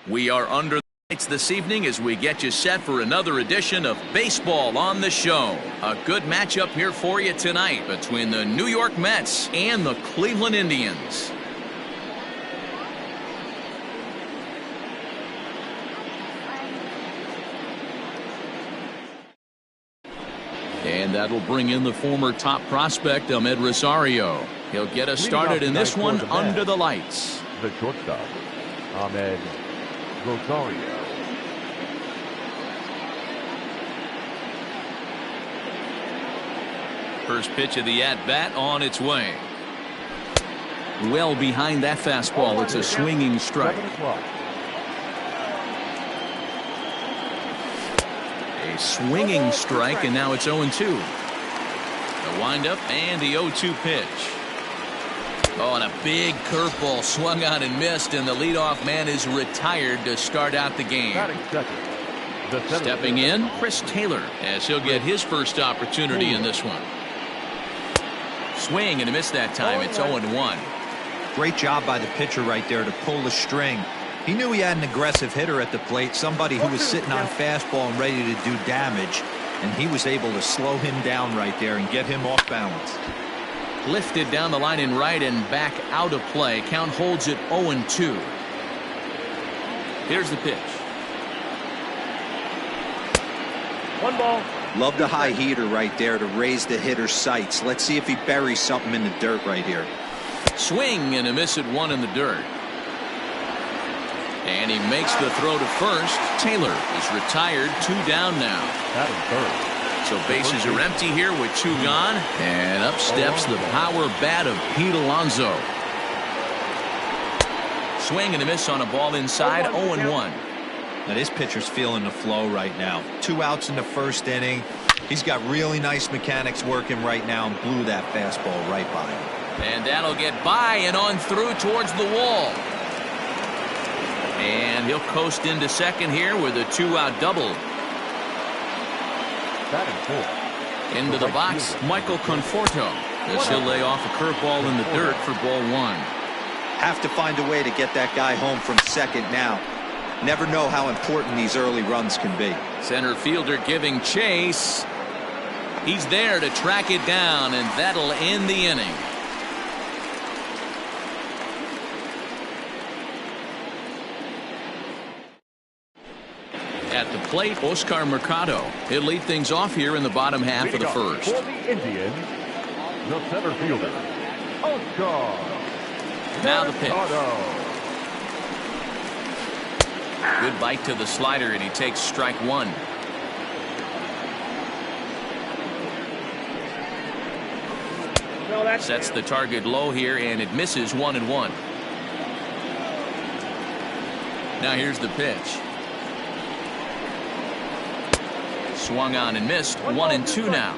We are under the lights this evening as we get you set for another edition of Baseball on the Show. A good matchup here for you tonight between the New York Mets and the Cleveland Indians. And that'll bring in the former top prospect, Ahmed Rosario. He'll get us started in this one under the lights. The shortstop, Ahmed Rosario. First pitch of the at-bat on its way. Well behind that fastball. It's a swinging strike. A swinging strike, and now it's 0-2. The windup and the 0-2 pitch. Oh, and a big curveball swung on and missed, and the leadoff man is retired to start out the game. Stepping in, Chris Taylor, as he'll get his first opportunity in this one. Swing and a miss that time. It's 0-1. Great job by the pitcher right there to pull the string. He knew he had an aggressive hitter at the plate, somebody who was sitting on fastball and ready to do damage, and he was able to slow him down right there and get him off balance. Lifted down the line in right and back out of play. Count holds it 0-2. Here's the pitch. 1 ball. Love the high heater right there to raise the hitter's sights. Let's see if he buries something in the dirt right here. Swing and a miss at 1 in the dirt. And he makes the throw to first. Taylor is retired, 2 down now. That is third. So bases are empty here with 2 gone. And up steps the power bat of Pete Alonso. Swing and a miss on a ball inside, 0-1. Now this pitcher's feeling the flow right now. 2 outs in the first inning. He's got really nice mechanics working right now and blew that fastball right by him. And that'll get by and on through towards the wall. And he'll coast into second here with a 2-out double. Into the box, Michael Conforto, as he'll lay off a curveball in the dirt for ball 1. Have to find a way to get that guy home from second now. Never know how important these early runs can be. Center fielder giving chase. He's there to track it down, and that'll end the inning. At the plate, Oscar Mercado. He'll lead things off here in the bottom half of the first. For the Indians, the center fielder, Oscar. Now the pitch. Good bite to the slider, and he takes strike 1. Sets the target low here, and it misses 1-1. Now here's the pitch. Swung on and missed. 1-2 now.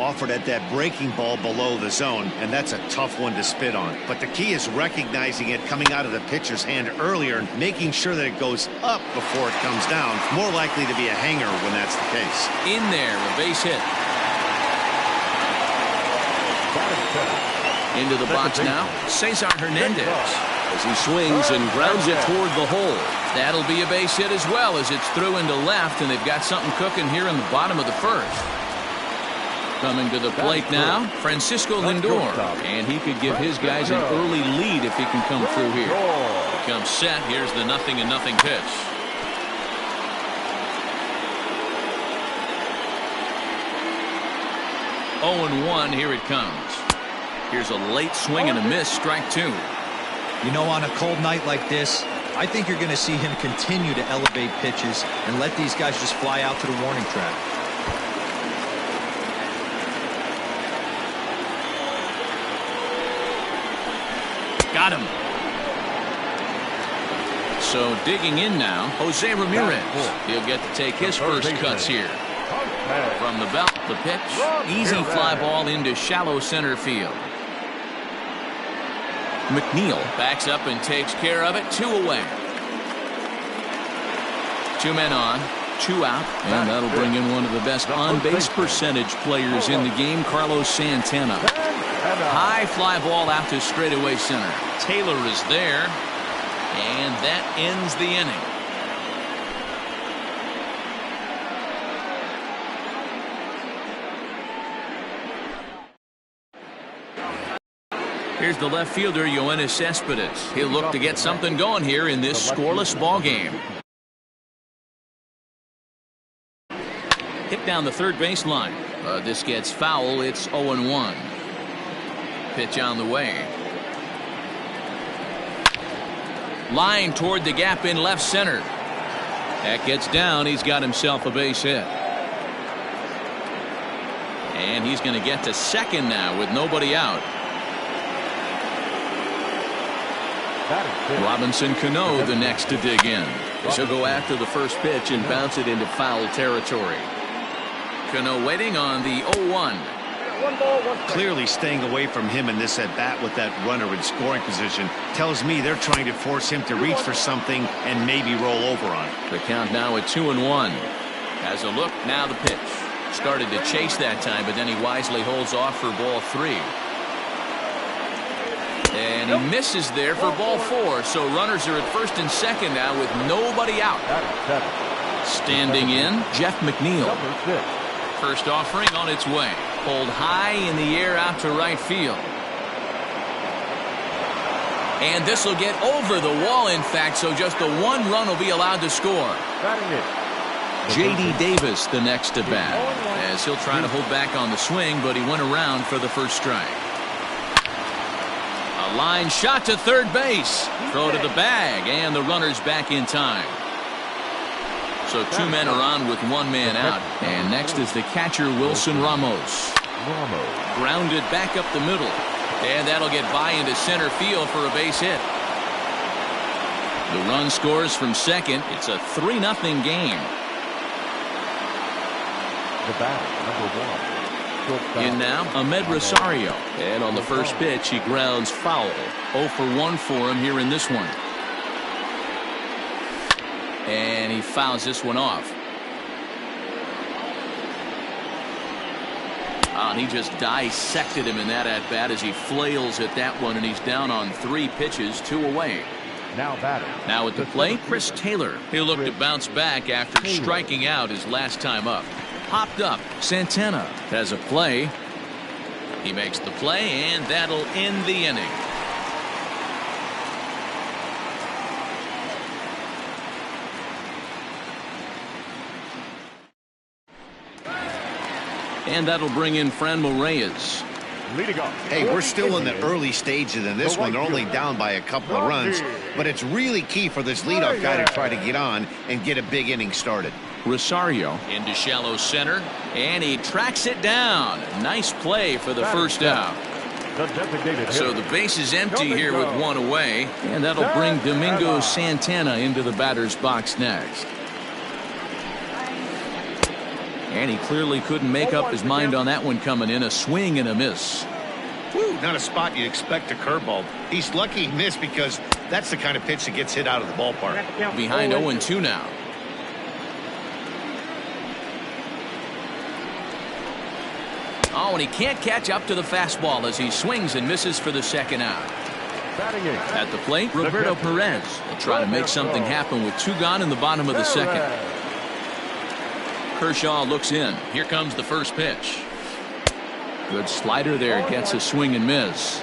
Offered at that breaking ball below the zone, and that's a tough one to spit on. But the key is recognizing it coming out of the pitcher's hand earlier and making sure that it goes up before it comes down. More likely to be a hanger when that's the case. In there, a base hit. Into the box now, Cesar Hernandez, as he swings and grounds it toward the hole. That'll be a base hit as well, as it's through into left, and they've got something cooking here in the bottom of the first. Coming to the plate now, Francisco Lindor, and he could give his guys an early lead if he can come through here. Becomes set. Here's the 0-0 pitch. Oh, 0-1. Here it comes. Here's a late swing and a miss, strike 2. You know, on a cold night like this, I think you're going to see him continue to elevate pitches and let these guys just fly out to the warning track. Got him. So digging in now, Jose Ramirez. He'll get to take his first cuts here. From the belt, the pitch. Easy fly ball into shallow center field. McNeil backs up and takes care of it. 2 away. 2 men on, 2 out, and that'll bring in one of the best on-base percentage players in the game, Carlos Santana. High fly ball out to straightaway center. Taylor is there, And that ends the inning. Here's the left fielder, Yoenis Cespedes. He'll look to get something going here in this scoreless ball game. Hit down the third baseline. This gets foul. It's 0-1. Pitch on the way. Line toward the gap in left center. That gets down. He's got himself a base hit. And he's going to get to second now with nobody out. Robinson Cano the next to dig in. He'll go after the first pitch and bounce it into foul territory. Cano waiting on the 0-1. Clearly staying away from him in this at bat with that runner in scoring position tells me they're trying to force him to reach for something and maybe roll over on it. The count now at 2-1. Has a look, now the pitch. Started to chase that time, but then he wisely holds off for ball 3. And he misses there for ball 4. So runners are at first and second now with nobody out. Standing in, Jeff McNeil. First offering on its way. Pulled high in the air out to right field. And this will get over the wall, in fact, so just the 1 run will be allowed to score. J.D. Davis the next to bat, as he'll try to hold back on the swing, but he went around for the first strike. A line shot to third base. Throw to the bag, and the runner's back in time. So 2 men are on with 1 man out. And next is the catcher, Wilson Ramos. Grounded back up the middle. And that'll get by into center field for a base hit. The run scores from second. It's a 3-0 game. The batter, number 1. In now, Ahmed Rosario. And on the first pitch, he grounds foul. 0 for 1 for him here in this one. And he fouls this one off. And he just dissected him in that at-bat as he flails at that one, and he's down on 3 pitches, 2 away. Now at the plate, Chris Taylor. He'll look to bounce back after striking out his last time up. Popped up. Santana has a play. He makes the play, and that'll end the inning. And that'll bring in Franmil Reyes. Hey, we're still in the early stages in this one. They're only down by a couple of runs, but it's really key for this leadoff guy to try to get on and get a big inning started. Rosario into shallow center, and he tracks it down. Nice play for the first out. So the base is empty here with 1 away, and that'll bring Domingo Santana into the batter's box next. And he clearly couldn't make up his mind on that one coming in. A swing and a miss. Woo, not a spot you'd expect a curveball. He's lucky he missed because that's the kind of pitch that gets hit out of the ballpark. Behind 0-2 now. Oh, and he can't catch up to the fastball as he swings and misses for the second out. At the plate, Roberto Perez will try to make something happen with 2 gone in the bottom of the second. Kershaw looks in. Here comes the first pitch. Good slider there. Gets a swing and miss.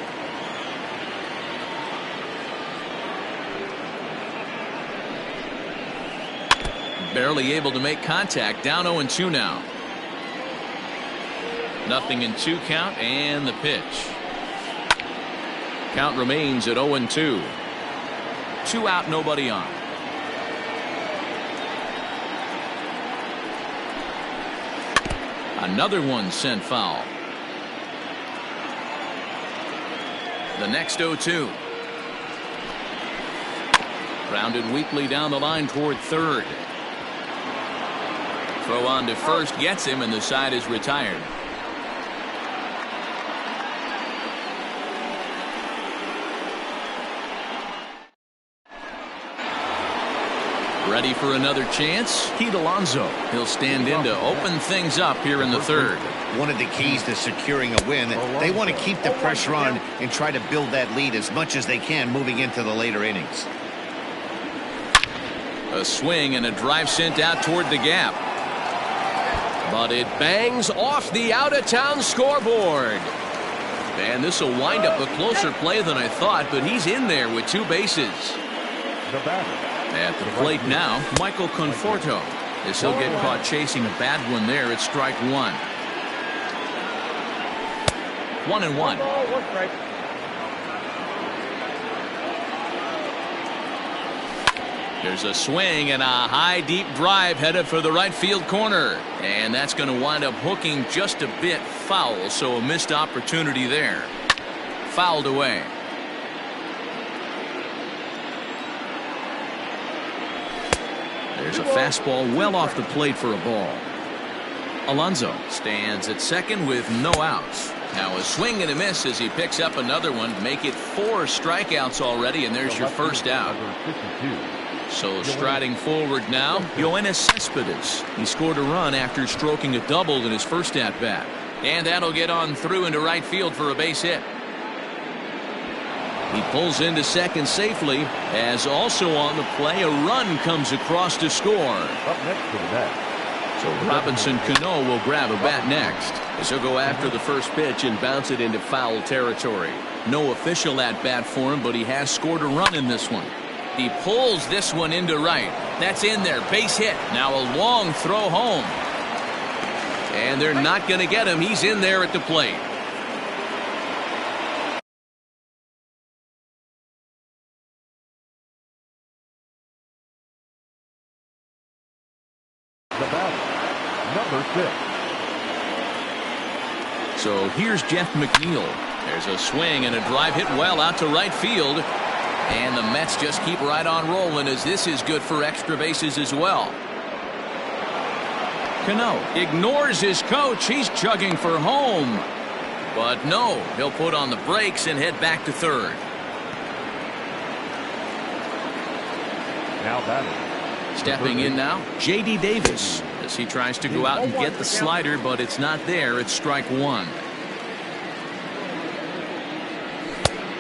Barely able to make contact. Down 0-2 now. 0-2 count, and the pitch. Count remains at 0-2. 2 out, nobody on. Another one sent foul. The next 0-2. Grounded weakly down the line toward third. Throw on to first gets him, and the side is retired. Ready for another chance? Pete Alonso. He'll stand in to open things up here in the third. One of the keys to securing a win, they want to keep the pressure on and try to build that lead as much as they can moving into the later innings. A swing and a drive sent out toward the gap. But it bangs off the out-of-town scoreboard. And this will wind up a closer play than I thought, but he's in there with 2 bases. At the plate now, Michael Conforto, as he'll get caught chasing a bad one there at strike 1. 1-1. There's a swing and a high deep drive headed for the right field corner, and that's going to wind up hooking just a bit foul, so a missed opportunity there. Fouled away. There's a fastball well off the plate for a ball. Alonso stands at second with no outs. Now a swing and a miss as he picks up another one. Make it 4 strikeouts already, and there's your first out. So striding forward now, Yoenis Cespedes. He scored a run after stroking a double in his first at-bat. And that'll get on through into right field for a base hit. He pulls into second safely, as also on the play a run comes across to score. Up next to the bat. So Robinson Cano will grab a bat next, as he'll go after the first pitch and bounce it into foul territory. No official at-bat for him, but he has scored a run in this one. He pulls this one into right. That's in there. Base hit. Now a long throw home. And they're not going to get him. He's in there at the plate. The batter, number 6. So here's Jeff McNeil. There's a swing and a drive hit well out to right field. And the Mets just keep right on rolling, as this is good for extra bases as well. Cano ignores his coach. He's chugging for home. But no, he'll put on the brakes and head back to third. Now batting. Stepping in now, J.D. Davis, as he tries to go out and get the slider, but it's not there. It's strike 1.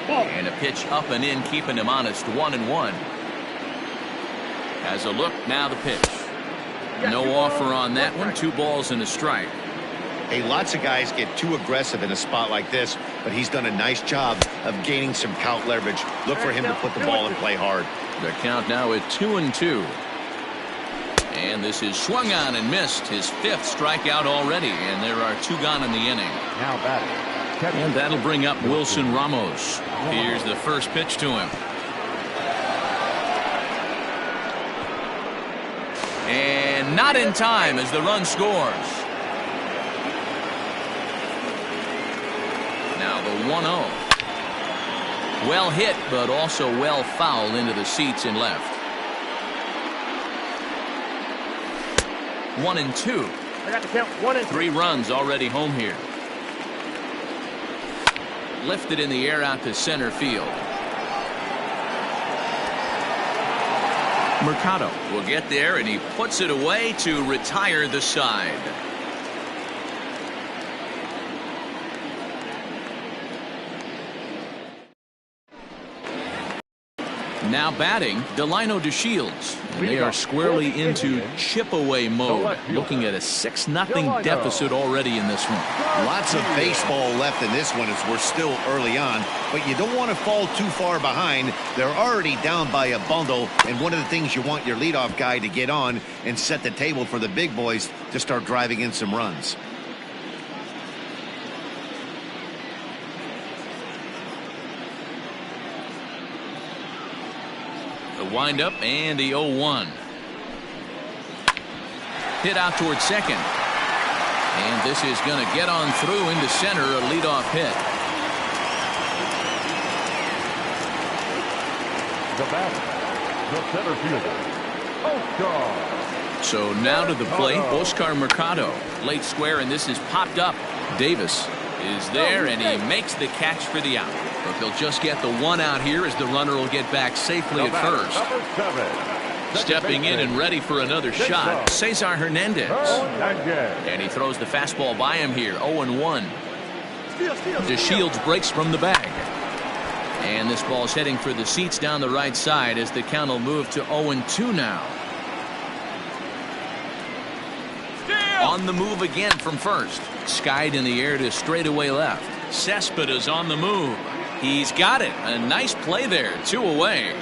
And a pitch up and in, keeping him honest. 1-1. Has a look, now the pitch. No offer on that one. 2 balls and a strike. Hey, lots of guys get too aggressive in a spot like this, but he's done a nice job of gaining some count leverage. Look for him to put the ball and play hard. The count now at 2-2. And this is swung on and missed. His 5th strikeout already, and there are 2 gone in the inning. Now batting. And that'll bring up Wilson Ramos. Here's the first pitch to him. And not in time as the run scores. Now the 1-0. Well hit, but also well fouled into the seats and left. 1-2. I got to count 1 and 3 runs already home here. Lifted in the air out to center field. Mercado will get there, and he puts it away to retire the side. Now batting, Delino DeShields. And they are squarely into chip-away mode, looking at a 6-0 deficit already in this one. Lots of baseball left in this one as we're still early on, but you don't want to fall too far behind. They're already down by a bundle, and one of the things you want your leadoff guy to get on and set the table for the big boys to start driving in some runs. The windup and the 0-1. Hit out towards second. And this is going to get on through into center, a leadoff hit. The batter, the center fielder, Oscar. So now to the plate, Oscar Mercado. Late square, and this is popped up. Davis is there, and he makes the catch for the out. But they'll just get the 1 out here as the runner will get back safely at first. Stepping in and ready for another shot, Cesar Hernandez. And he throws the fastball by him here, 0-1. DeShields breaks from the bag. And this ball's heading for the seats down the right side as the count will move to 0-2 now. on the move again from first. Skied in the air to straightaway left. Cespedes on the move. He's got it. A nice play there. 2 away.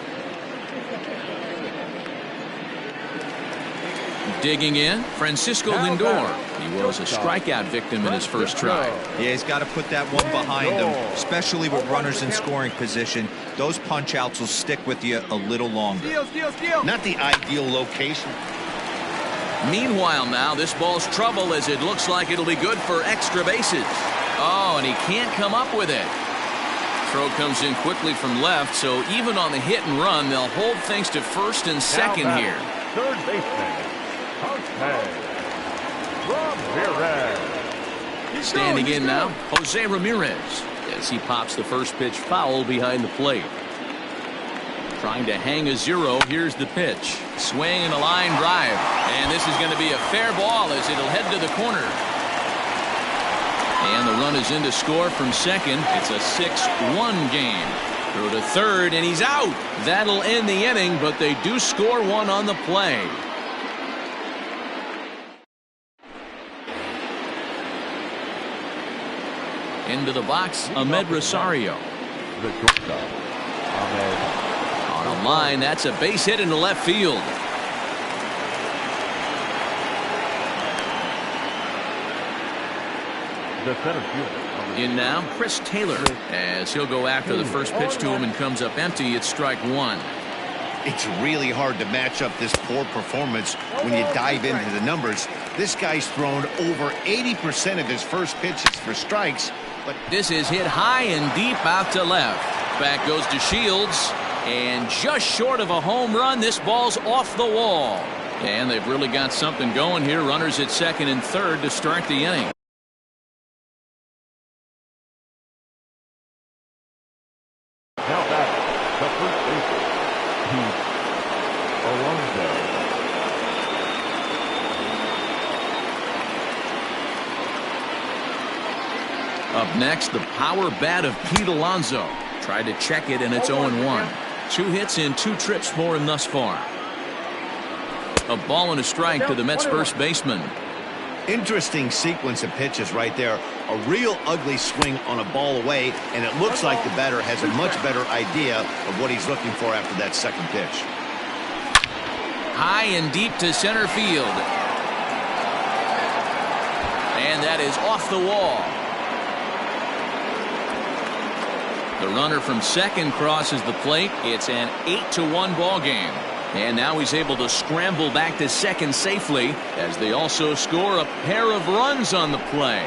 Digging in, Francisco Lindor. He was a strikeout victim in his first try. Yeah, he's got to put that one behind him, especially with runners in scoring position. Those punch-outs will stick with you a little longer. Not the ideal location. Meanwhile now, this ball's trouble as it looks like it'll be good for extra bases. Oh, and he can't come up with it. Throw comes in quickly from left, so even on the hit and run, they'll hold things to first and second here. Third baseman, Ramirez. Standing in now, Jose Ramirez, as he pops the first pitch foul behind the plate. Trying to hang a 0. Here's the pitch. Swing and a line drive. And this is going to be a fair ball as it'll head to the corner. And the run is in to score from second. It's a 6-1 game. Throw to third, and he's out. That'll end the inning, but they do score one on the play. Into the box, Ahmed Rosario. On a line, that's a base hit into left field. The center fielder. In now, Chris Taylor, as he'll go after the first pitch to him and comes up empty. It's strike 1. It's really hard to match up this poor performance when you dive into the numbers. This guy's thrown over 80% of his first pitches for strikes, but this is hit high and deep out to left. Back goes to Shields, and just short of a home run, this ball's off the wall. And they've really got something going here. Runners at second and third to start the inning. Now back, the first baseman, Pete Alonso. Up next, the power bat of Pete Alonso. Tried to check it, and it's 0-1. 2 hits in 2 trips for him thus far. A ball and a strike to the Mets first baseman. interesting sequence of pitches right there. A real ugly swing on a ball away, and it looks like the batter has a much better idea of what he's looking for after that second pitch. High and deep to center field. And that is off the wall. The runner from second crosses the plate. It's an 8-1 ball game. And now he's able to scramble back to second safely as they also score a pair of runs on the play.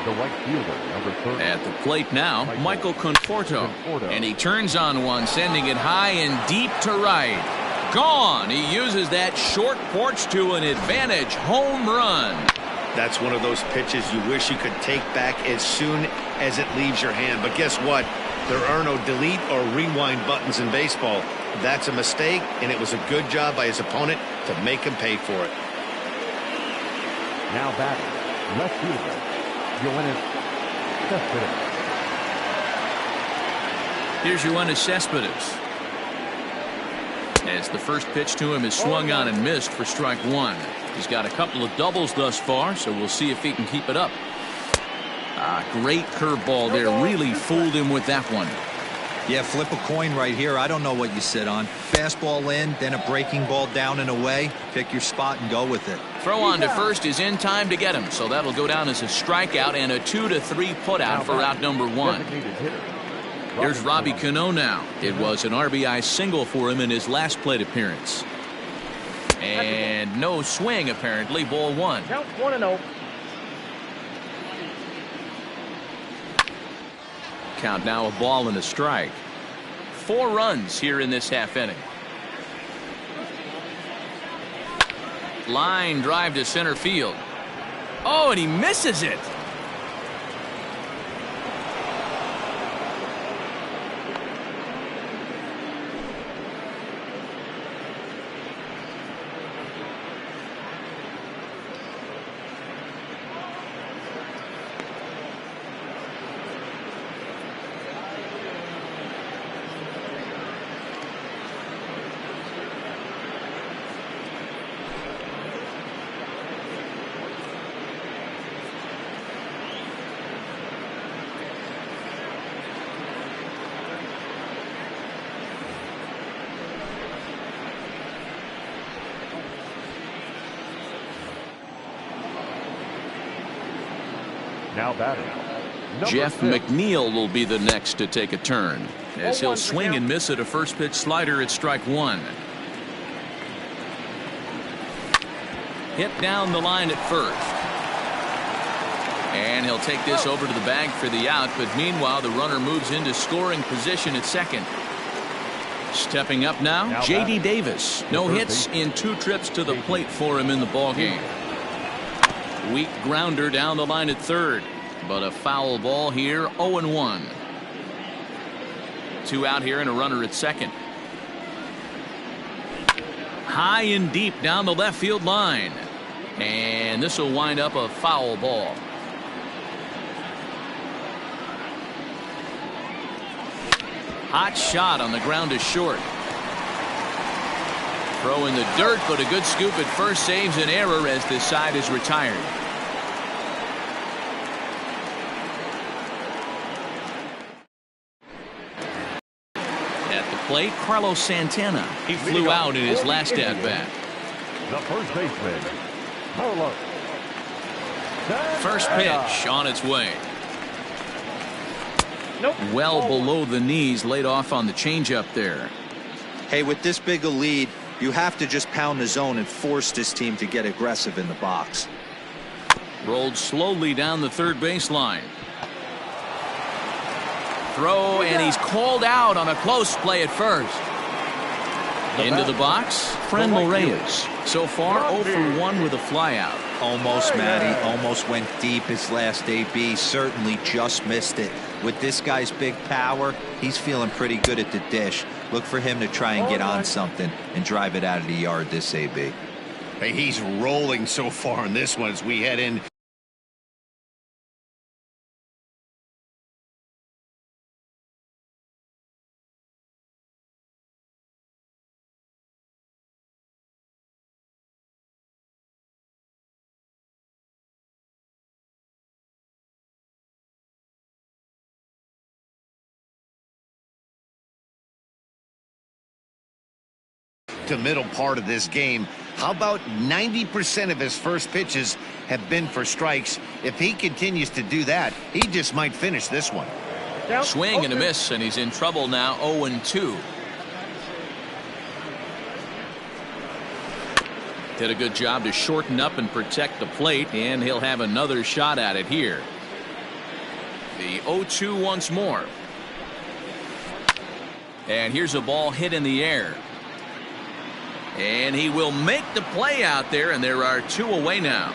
The right fielder, number 30. At the plate now, Michael Conforto. And he turns on one, sending it high and deep to right. Gone. He uses that short porch to an advantage home run. That's one of those pitches you wish you could take back as soon as it leaves your hand. But guess what? There are no delete or rewind buttons in baseball. That's a mistake, and it was a good job by his opponent to make him pay for it. Now batting, left fielder, Yoenis Cespedes. Here's Yoenis Cespedes. As the first pitch to him is swung on and missed for strike one. He's got a couple of doubles thus far, so we'll see if he can keep it up. Great curveball there. Really fooled him with that one. Yeah, flip a coin right here. I don't know what you sit on. Fastball in, then a breaking ball down and away. Pick your spot and go with it. Throw on to first is in time to get him, so that'll go down as a strikeout and a 2-3 putout for out number one. Here's Robbie Cano now. It was an RBI single for him in his last plate appearance. And no swing, apparently. Ball one. Count 1-0. Count now a ball and a strike. 4 runs here in this half inning. Line drive to center field. Oh, and he misses it. Now batting. Jeff 6. McNeil will be the next to take a turn, as he'll swing and miss at a first pitch slider at strike one. Hit down the line at first. And he'll take this over to the bag for the out, but meanwhile the runner moves into scoring position at second. Stepping up now J.D. Davis. No hits in 2 trips to the plate for him in the ballgame. Weak grounder down the line at third, but a foul ball here. 0-1. 2 out here and a runner at second. High and deep down the left field line, and this will wind up a foul ball. Hot shot on the ground to short. Throw in the dirt, but a good scoop at first saves an error as this side is retired. At the plate, Carlos Santana. He flew out in his last at bat. The first baseman, Carlos. First pitch on its way. Well below the knees, laid off on the changeup there. Hey, with this big a lead, you have to just pound the zone and force this team to get aggressive in the box. Rolled slowly down the third baseline. Throw, and he's called out on a close play at first. Into the box, Franmil Reyes. So far, 0 for 1 with a flyout. Almost, Matty. Almost went deep his last AB. Certainly just missed it. With this guy's big power, he's feeling pretty good at the dish. Look for him to try and get on something and drive it out of the yard this AB. Hey, he's rolling so far in this one as we head in. The middle part of this game. How about 90% of his first pitches have been for strikes? If he continues to do that, he just might finish this one. Swing and a miss, and he's in trouble now. 0-2. Did a good job to shorten up and protect the plate, and he'll have another shot at it here. The 0-2 once more. And here's a ball hit in the air. And he will make the play out there, and there are 2 away now.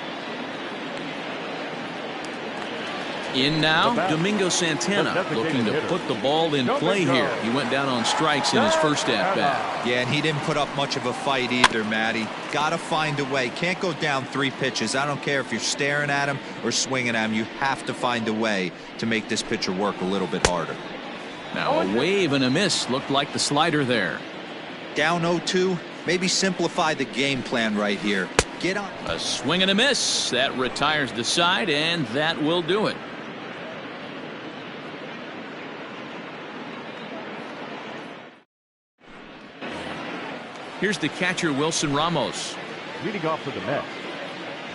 In now, Domingo Santana looking to put the ball in play here. He went down on strikes in his first at-bat. Yeah, and he didn't put up much of a fight either, Matty. Got to find a way. Can't go down 3 pitches. I don't care if you're staring at him or swinging at him. You have to find a way to make this pitcher work a little bit harder. Now a wave and a miss. Looked like the slider there. Down 0-2. Maybe simplify the game plan right here. Get on. A swing and a miss. That retires the side, and that will do it. Here's the catcher, Wilson Ramos. Leading off for the Mets,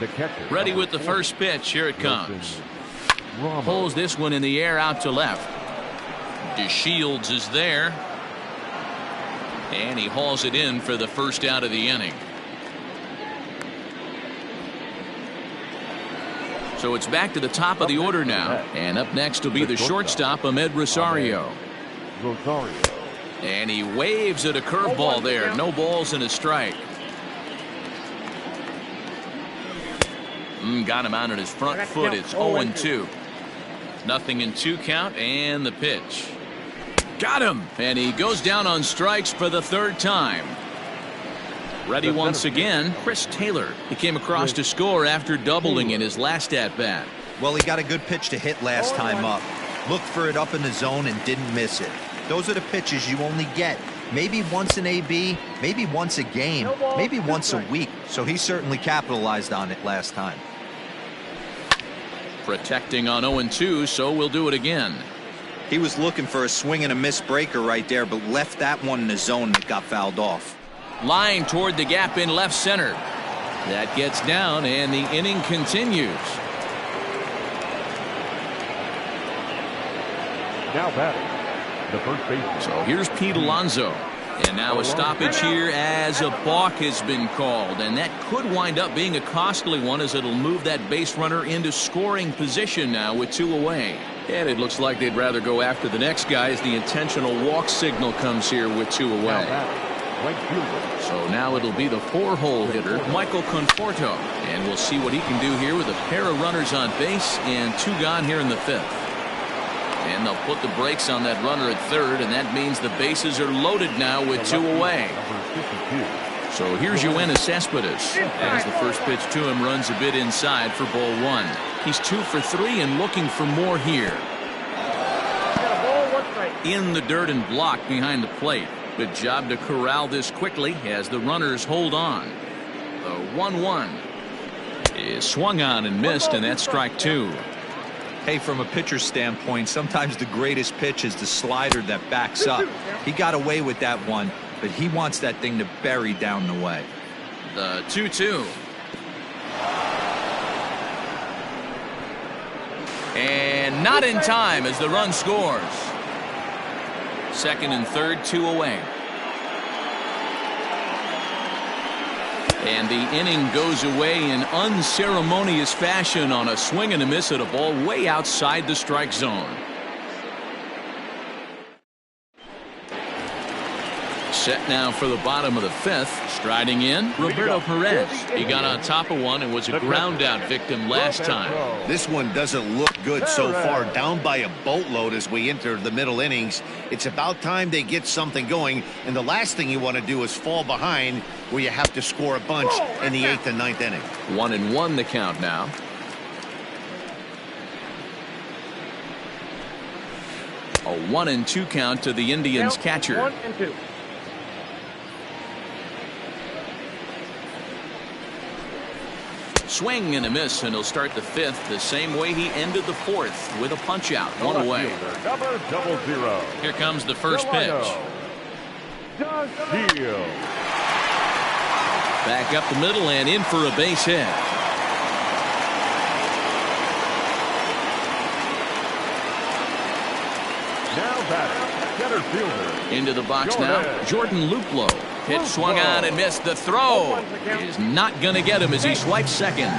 the catcher. Ready with the first pitch. Here it comes. Pulls this one in the air out to left. DeShields is there. And he hauls it in for the first out of the inning. So it's back to the top of the order now. And up next will be the shortstop, Ahmed Rosario. And he waves at a curveball there. No balls and a strike. Got him out on his front foot. It's 0-2. Nothing in 2 count, and the pitch. Got him. And he goes down on strikes for the 3rd time. Ready once again, Chris Taylor. He came across to score after doubling in his last at-bat. Well, he got a good pitch to hit last time up. Looked for it up in the zone and didn't miss it. Those are the pitches you only get maybe once in AB, maybe once a game, maybe once a week. So he certainly capitalized on it last time. Protecting on 0-2, so we'll do it again. He was looking for a swing and a miss breaker right there, but left that one in the zone that got fouled off. Line toward the gap in left center. That gets down, and the inning continues. Now batting, the first baseman. So here's Pete Alonso. And now a stoppage here as a balk has been called. And that could wind up being a costly one, as it'll move that base runner into scoring position now with 2 away. And it looks like they'd rather go after the next guy as the intentional walk signal comes here with 2 away. So now it'll be the 4-hole hitter, Michael Conforto. And we'll see what he can do here with a pair of runners on base and 2 gone here in the 5th. And they'll put the brakes on that runner at 3rd, and that means the bases are loaded now with 2 away. So here's Yoenis Cespedes as the first pitch to him runs a bit inside for ball 1. He's 2 for 3 and looking for more here. In the dirt and blocked behind the plate. Good job to corral this quickly as the runners hold on. The 1-1 is swung on and missed, and that's strike 2. Hey, from a pitcher's standpoint, sometimes the greatest pitch is the slider that backs up. He got away with that one, but he wants that thing to bury down the way. The 2-2. And not in time as the run scores. 2nd and 3rd, 2 away. And the inning goes away in unceremonious fashion on a swing and a miss at a ball way outside the strike zone. Set now for the bottom of the 5th. Striding in, Roberto Perez. He got on top of one and was a ground out victim last time. This one doesn't look good so far. Down by a boatload as we enter the middle innings. It's about time they get something going, and the last thing you want to do is fall behind where you have to score a bunch in the 8th and 9th inning. 1-1 the count now. A 1-2 count to the Indians catcher. 1-2. Swing and a miss, and he'll start the 5th the same way he ended the 4th with a punch out. 1 away. Number 00. Here comes the first pitch. Back up the middle and in for a base hit. Now batting, center fielder. Into the box now, Jordan Luplow. Pitch swung on and missed. The throw is not going to get him as he swipes 2nd.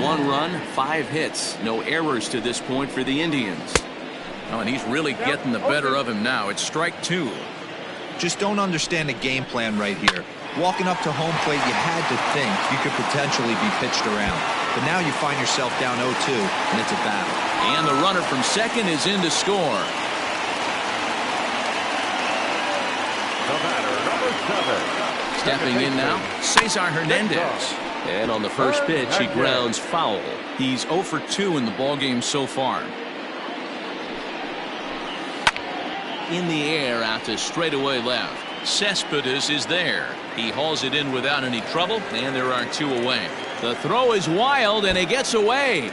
1 run, 5 hits. No errors to this point for the Indians. Oh, and he's really getting the better of him now. It's strike 2. Just don't understand the game plan right here. Walking up to home plate, you had to think you could potentially be pitched around. But now you find yourself down 0-2, and it's a battle. And the runner from 2nd is in to score. Stepping in now, Cesar Hernandez. And on the first pitch, he grounds foul. He's 0 for 2 in the ballgame so far. In the air out to straightaway left. Cespedes is there. He hauls it in without any trouble, and there are 2 away. The throw is wild, and it gets away.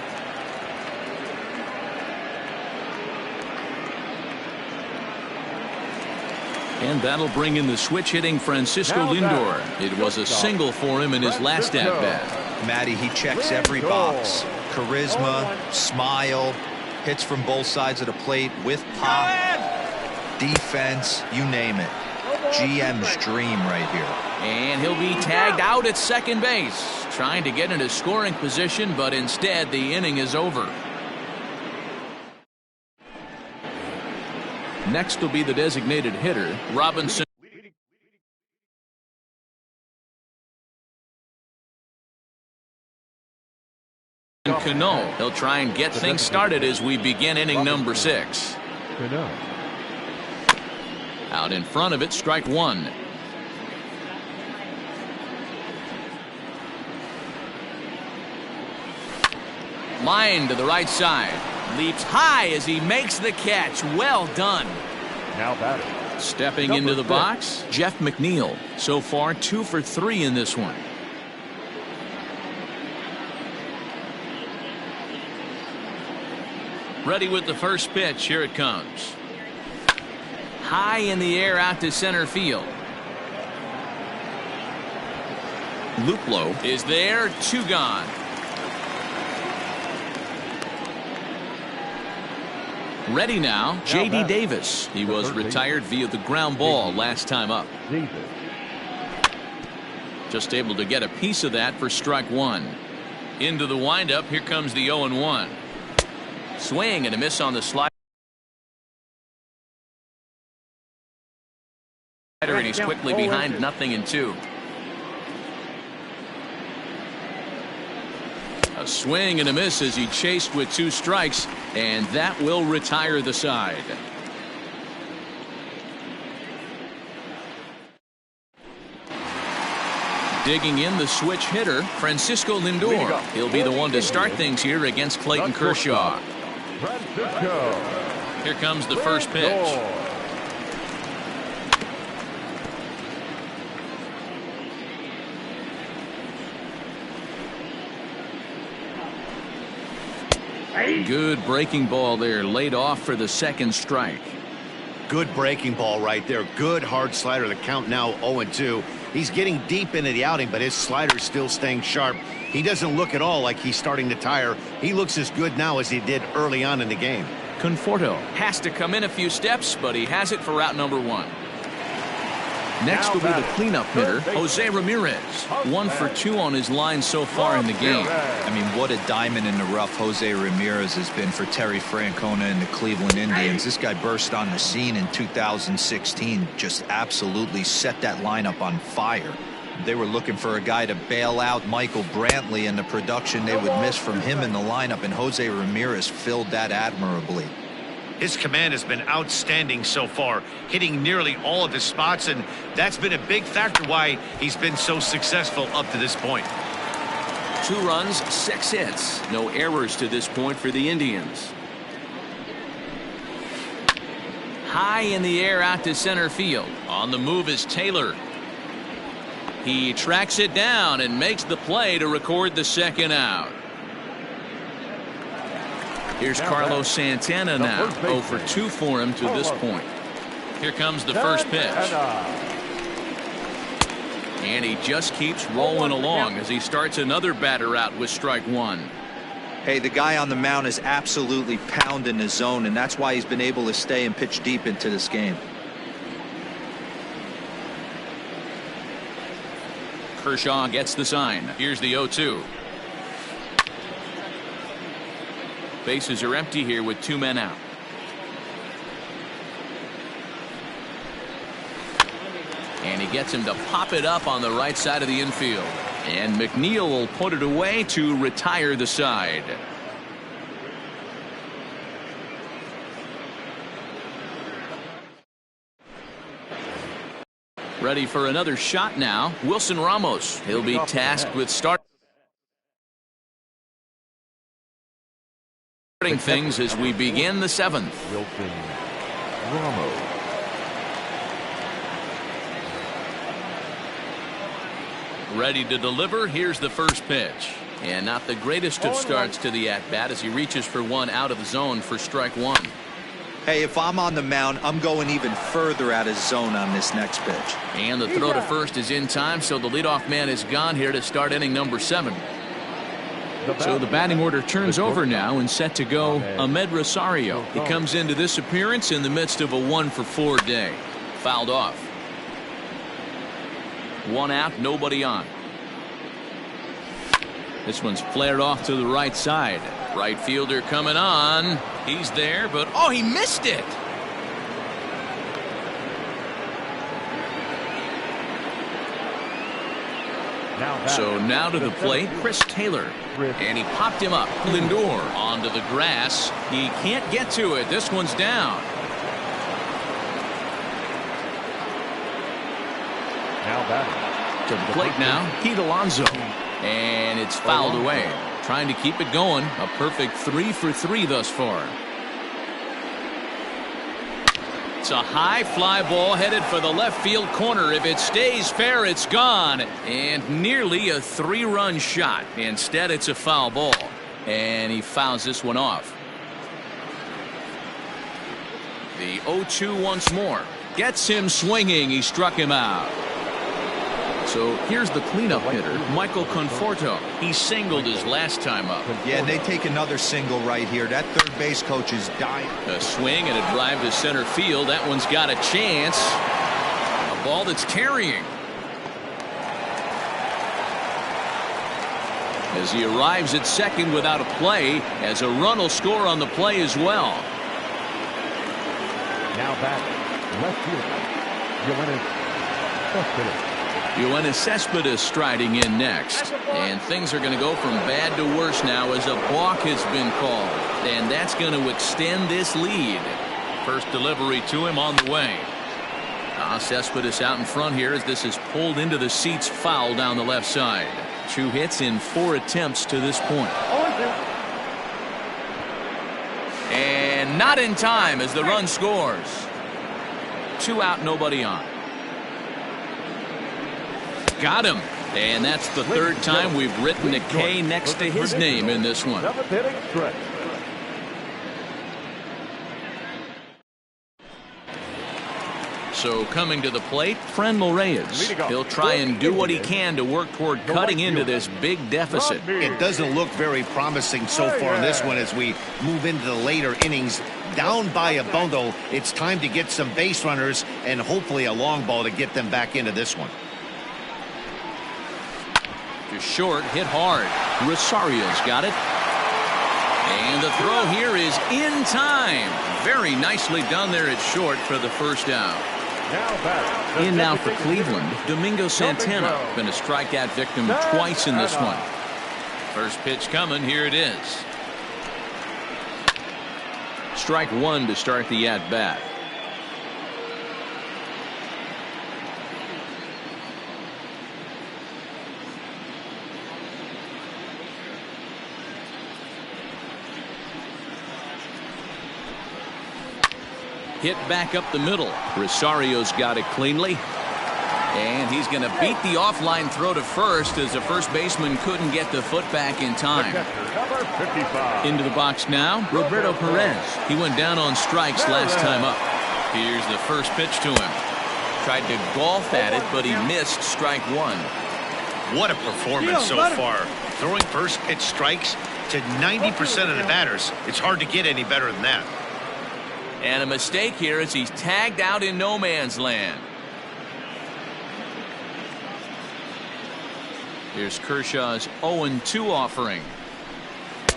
And that'll bring in the switch-hitting Francisco Lindor. It was a single for him in his last at-bat. Matty, he checks every box. Charisma, smile, hits from both sides of the plate with pop, defense, you name it. GM's dream right here. And he'll be tagged out at 2nd base. trying to get into scoring position, but instead the inning is over. Next will be the designated hitter, Robinson. Cano. He'll try and get things started as we begin inning number 6. Out in front of it, strike one. Line to the right side. Leaps high as he makes the catch. Well done. Now batting. Stepping into the box, Jeff McNeil. So far 2 for 3 in this one. Ready with the first pitch. Here it comes. High in the air out to center field. Luplow is there. 2 gone. Ready now, J.D. Davis. He was retired via the ground ball last time up. Just able to get a piece of that for strike one. Into the windup. Here comes the 0-1. Swing and a miss on the slider. And he's quickly behind 0-2. A swing and a miss as he chased with 2 strikes, and that will retire the side. Digging in the switch hitter, Francisco Lindor. He'll be the one to start things here against Clayton Kershaw. Here comes the first pitch. Good breaking ball there, laid off for the second strike. Good breaking ball right there. Good hard slider. The count now 0-2. He's getting deep into the outing, but his slider's still staying sharp. He doesn't look at all like he's starting to tire. He looks as good now as he did early on in the game. Conforto has to come in a few steps, but he has it for route number 1. Next will be the cleanup hitter, Jose Ramirez. 1 for 2 on his line so far in the game. I mean, what a diamond in the rough Jose Ramirez has been for Terry Francona and the Cleveland Indians. This guy burst on the scene in 2016, just absolutely set that lineup on fire. They were looking for a guy to bail out Michael Brantley and the production they would miss from him in the lineup, and Jose Ramirez filled that admirably. His command has been outstanding so far, hitting nearly all of his spots, and that's been a big factor why he's been so successful up to this point. 2 runs, 6 hits. No errors to this point for the Indians. High in the air out to center field. On the move is Taylor. He tracks it down and makes the play to record the second out. Here's Carlos Santana now. 0 for 2 for him to this point. Here comes the first pitch. And he just keeps rolling along as he starts another batter out with strike one. Hey, the guy on the mound is absolutely pounding the zone, and that's why he's been able to stay and pitch deep into this game. Kershaw gets the sign. Here's the 0-2. Bases are empty here with 2 men out. And he gets him to pop it up on the right side of the infield. And McNeil will put it away to retire the side. Ready for another shot now. Wilson Ramos. He'll be tasked with starting things as we begin the 7th. Wilson Ramos. Ready to deliver. Here's the first pitch. And not the greatest of starts to the at-bat as he reaches for one out of the zone for strike one. Hey, if I'm on the mound, I'm going even further out of zone on this next pitch. And the throw to first is in time, so the leadoff man is gone here to start inning number 7. So the batting order turns over now and set to go Ahmed Rosario. He comes into this appearance in the midst of a 1-for-4 day. Fouled off. 1 out, nobody on. This one's flared off to the right side. Right fielder coming on. He's there, but oh, he missed it. So now to the plate, Chris Taylor. And he popped him up. Lindor onto the grass. He can't get to it. This one's down. Now batting. To the plate now, Pete Alonso. And it's fouled away. Trying to keep it going. A perfect 3 for 3 thus far. It's a high fly ball headed for the left field corner. If it stays fair, it's gone. And nearly a 3-run shot. Instead, it's a foul ball. And he fouls this one off. The 0-2 once more. Gets him swinging. He struck him out. So here's the cleanup hitter, Michael Conforto. He singled his last time up. Yeah, and they take another single right here. That third base coach is dying. A swing and a drive to center field. That one's got a chance. A ball that's carrying. As he arrives at second without a play, as a run will score on the play as well. Now back, left fielder, Yoenis Cespedes striding in next. And things are going to go from bad to worse now as a balk has been called. And that's going to extend this lead. First delivery to him on the way. Cespedes out in front here as this is pulled into the seats, foul down the left side. 2 hits in 4 attempts to this point. And not in time as the run scores. 2 out, nobody on. Got him. And that's the 3rd time we've written a K next to his name in this one. So coming to the plate, Franmil Reyes. He'll try and do what he can to work toward cutting into this big deficit. It doesn't look very promising so far in this one as we move into the later innings. Down by a bundle, it's time to get some base runners and hopefully a long ball to get them back into this one. Short, hit hard. Rosario's got it. And the throw here is in time. Very nicely done there at short for the first out. In now for Cleveland, Domingo Santana. Been a strikeout victim twice in this one. First pitch coming. Here it is. Strike 1 to start the at-bat. Hit back up the middle. Rosario's got it cleanly. And he's going to beat the offline throw to first as the first baseman couldn't get the foot back in time. Into the box now, Roberto Perez. He went down on strikes last time up. Here's the first pitch to him. Tried to golf at it, but he missed strike 1. What a performance so far. Throwing first pitch strikes to 90% of the batters. It's hard to get any better than that. And a mistake here as he's tagged out in no man's land. Here's Kershaw's 0-2 offering.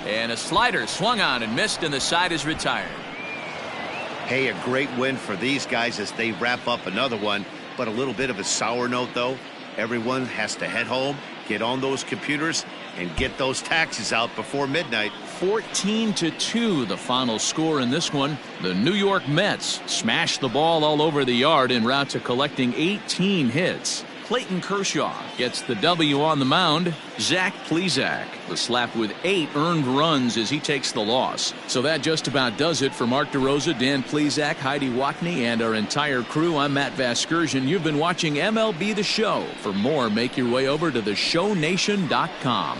And a slider swung on and missed, and the side is retired. Hey, a great win for these guys as they wrap up another one. But a little bit of a sour note, though. Everyone has to head home, get on those computers, and get those taxes out before midnight. 14-2 the final score in this one. The New York Mets smashed the ball all over the yard en route to collecting 18 hits. Clayton Kershaw gets the W on the mound. Zach Plesac, the slap with 8 earned runs as he takes the loss. So that just about does it for Mark DeRosa, Dan Plesac, Heidi Watney, and our entire crew. I'm Matt Vasgersian. You've been watching MLB The Show. For more, make your way over to theshownation.com.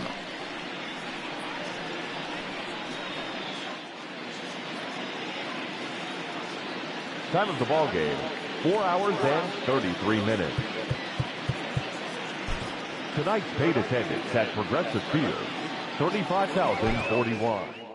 Time of the ball game, 4 hours and 33 minutes. Tonight's paid attendance at Progressive Field, 35,041.